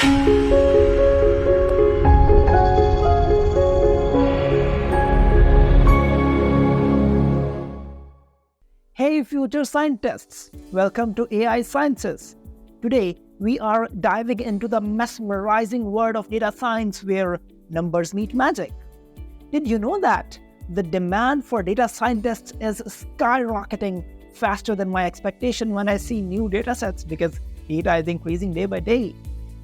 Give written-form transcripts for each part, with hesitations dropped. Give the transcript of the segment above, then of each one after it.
Hey future scientists, welcome to AIsciences. Today we are diving into the mesmerizing world of data science where numbers meet magic. Did you know that the demand for data scientists is skyrocketing faster than my expectation when I see new datasets because data is increasing day by day?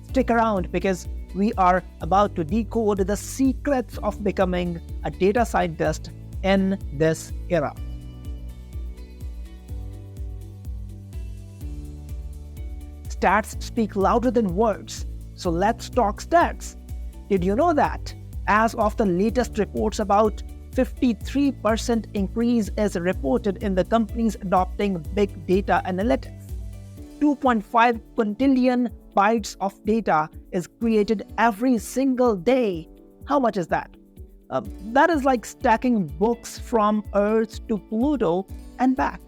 Stick around because we are about to decode the secrets of becoming a data scientist in this era. Stats speak louder than words, so let's talk stats. Did you know that? As of the latest reports, about 53% increase is reported in the companies adopting big data analytics. 2.5 quintillion bytes of data is created every single day. How much is that? That is like stacking books from Earth to Pluto and back.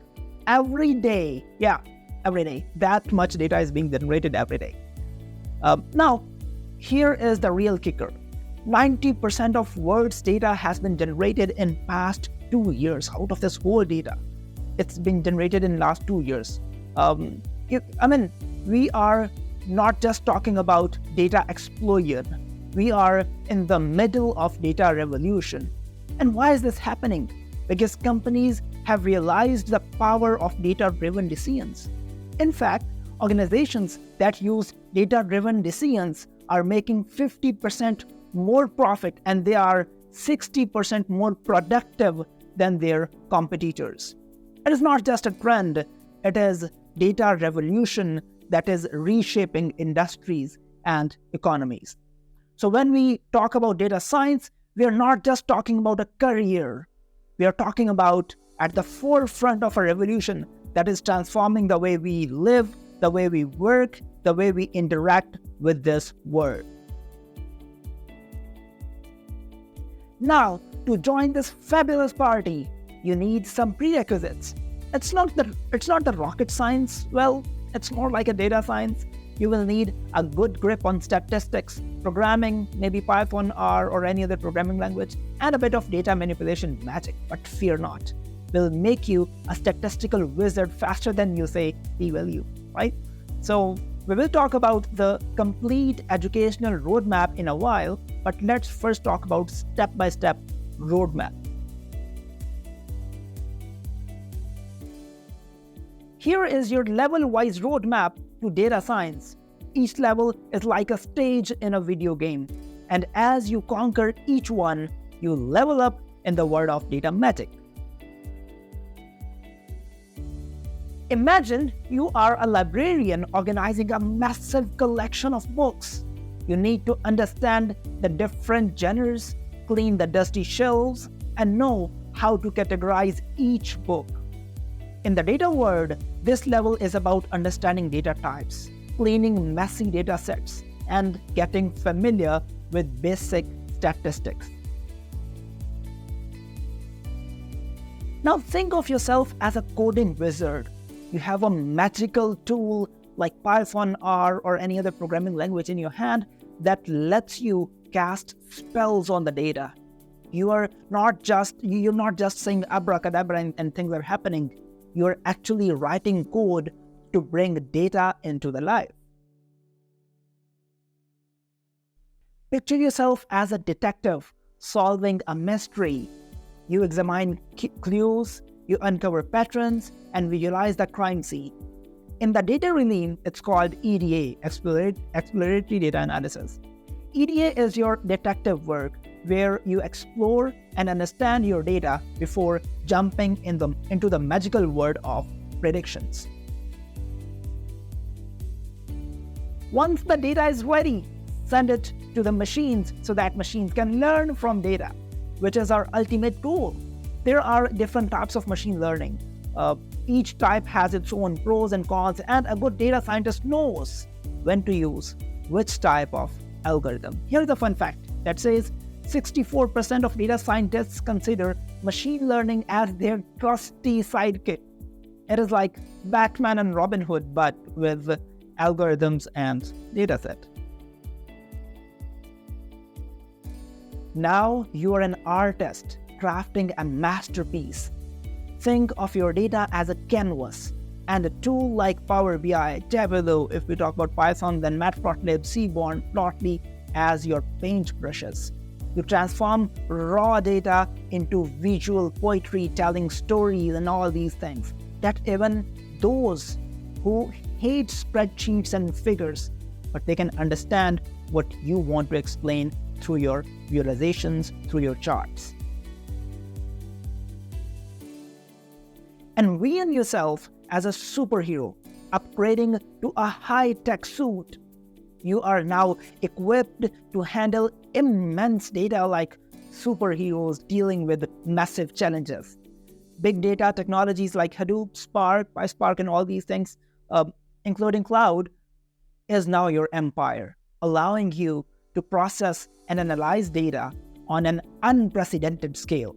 Every day. Yeah. Every day. That much data is being generated every day. Now, here is the real kicker. 90% of world's data has been generated in past 2 years. Out of this whole data, it's been generated in last 2 years. We are not just talking about data explosion. We are in the middle of data revolution. And why is this happening? Because companies have realized the power of data-driven decisions. In fact, organizations that use data-driven decisions are making 50% more profit and they are 60% more productive than their competitors. It is not just a trend, it is data revolution that is reshaping industries and economies. So when we talk about data science, we are not just talking about a career. We are talking about at the forefront of a revolution that is transforming the way we live, the way we work, the way we interact with this world. Now, to join this fabulous party, you need some prerequisites. It's not the rocket science. Well, it's more like a data science. You will need a good grip on statistics, programming, maybe Python, R, or any other programming language, and a bit of data manipulation magic. But fear not. Will make you a statistical wizard faster than you say p-value, right? So we will talk about the complete educational roadmap in a while, but let's first talk about step-by-step roadmap. Here is your level-wise roadmap to data science. Each level is like a stage in a video game, and as you conquer each one, you level up in the world of data magic. Imagine you are a librarian organizing a massive collection of books. You need to understand the different genres, clean the dusty shelves, and know how to categorize each book. In the data world, this level is about understanding data types, cleaning messy data sets, and getting familiar with basic statistics. Now think of yourself as a coding wizard. You have a magical tool like Python, R, or any other programming language in your hand that lets you cast spells on the data. You're not just saying abracadabra and things are happening. You're actually writing code to bring data into the life. Picture yourself as a detective solving a mystery. You examine clues, you uncover patterns, and visualize the crime scene. In the data realm, it's called EDA, Exploratory Data Analysis. EDA is your detective work, where you explore and understand your data before jumping into the magical world of predictions. Once the data is ready, send it to the machines so that machines can learn from data, which is our ultimate goal. There are different types of machine learning. Each type has its own pros and cons, and a good data scientist knows when to use which type of algorithm. Here's a fun fact that says 64% of data scientists consider machine learning as their trusty sidekick. It is like Batman and Robin Hood, but with algorithms and dataset. Now you are an artist crafting a masterpiece. Think of your data as a canvas, and a tool like Power BI, Tableau, if we talk about Python, then Matplotlib, Seaborn, Plotly as your paintbrushes. You transform raw data into visual poetry, telling stories and all these things that even those who hate spreadsheets and figures, but they can understand what you want to explain through your visualizations, through your charts. And envision yourself as a superhero, upgrading to a high-tech suit. You are now equipped to handle immense data like superheroes dealing with massive challenges. Big data technologies like Hadoop, Spark, PySpark, and all these things, including cloud, is now your empire, allowing you to process and analyze data on an unprecedented scale.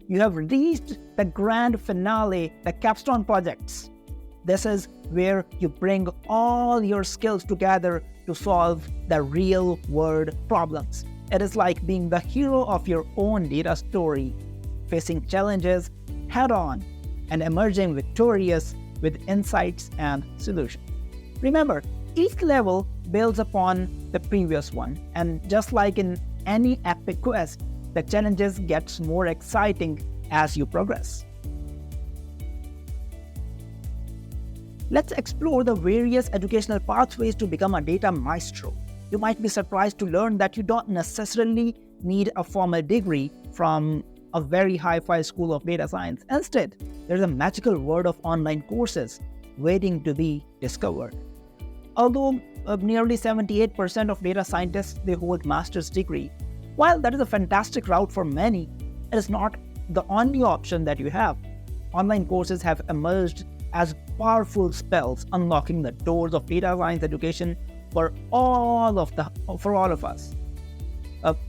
You have reached the grand finale, the capstone projects. This is where you bring all your skills together to solve the real-world problems. It is like being the hero of your own data story, facing challenges head-on and emerging victorious with insights and solutions. Remember, each level builds upon the previous one, and just like in any epic quest, the challenges get more exciting as you progress. Let's explore the various educational pathways to become a data maestro. You might be surprised to learn that you don't necessarily need a formal degree from a very hi-fi school of data science. Instead, there's a magical world of online courses waiting to be discovered. Although nearly 78% of data scientists, they hold master's degree, while that is a fantastic route for many, it is not the only option that you have. Online courses have emerged as powerful spells, unlocking the doors of data science education for all of us.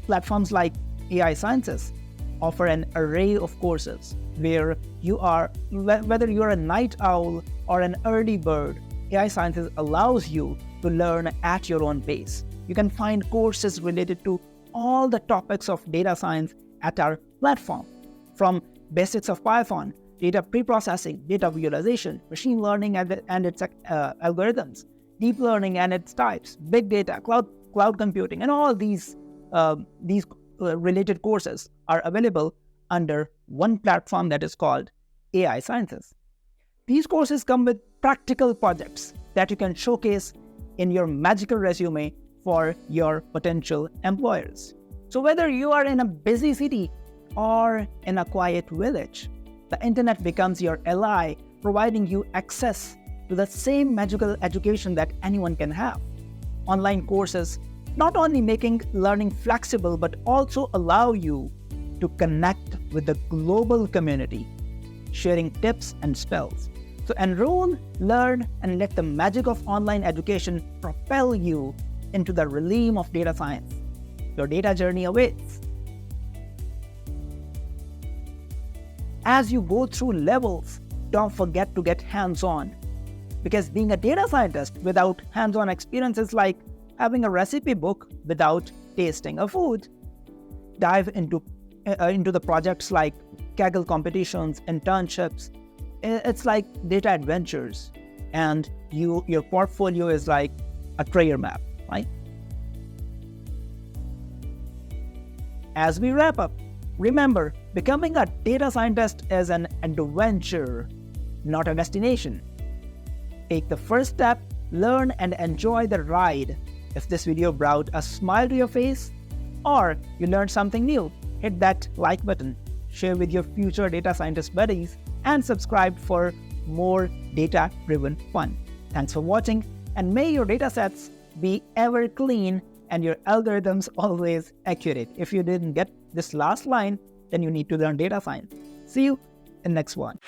Platforms like AIsciences offer an array of courses where you are, whether you're a night owl or an early bird, AIsciences allows you to learn at your own pace. You can find courses related to all the topics of data science at our platform, from basics of Python, data preprocessing, data visualization, machine learning and its algorithms, deep learning and its types, big data, cloud computing, and all these related courses are available under one platform that is called AIsciences. These courses come with practical projects that you can showcase in your magical resume for your potential employers. So whether you are in a busy city or in a quiet village, the internet becomes your ally, providing you access to the same magical education that anyone can have. Online courses not only making learning flexible, but also allow you to connect with the global community, sharing tips and spells. So enroll, learn, and let the magic of online education propel you into the realm of data science. Your data journey awaits. As you go through levels, don't forget to get hands-on. Because being a data scientist without hands-on experience is like having a recipe book without tasting a food. Dive into the projects like Kaggle competitions, internships. It's like data adventures, and your portfolio is like a treasure map, right? As we wrap up, remember, becoming a data scientist is an adventure, not a destination. Take the first step, learn and enjoy the ride. If this video brought a smile to your face, or you learned something new, hit that like button, share with your future data scientist buddies, and subscribe for more data-driven fun. Thanks for watching, and may your datasets be ever clean and your algorithms always accurate. If you didn't get this last line, then you need to learn data science. See you in the next one.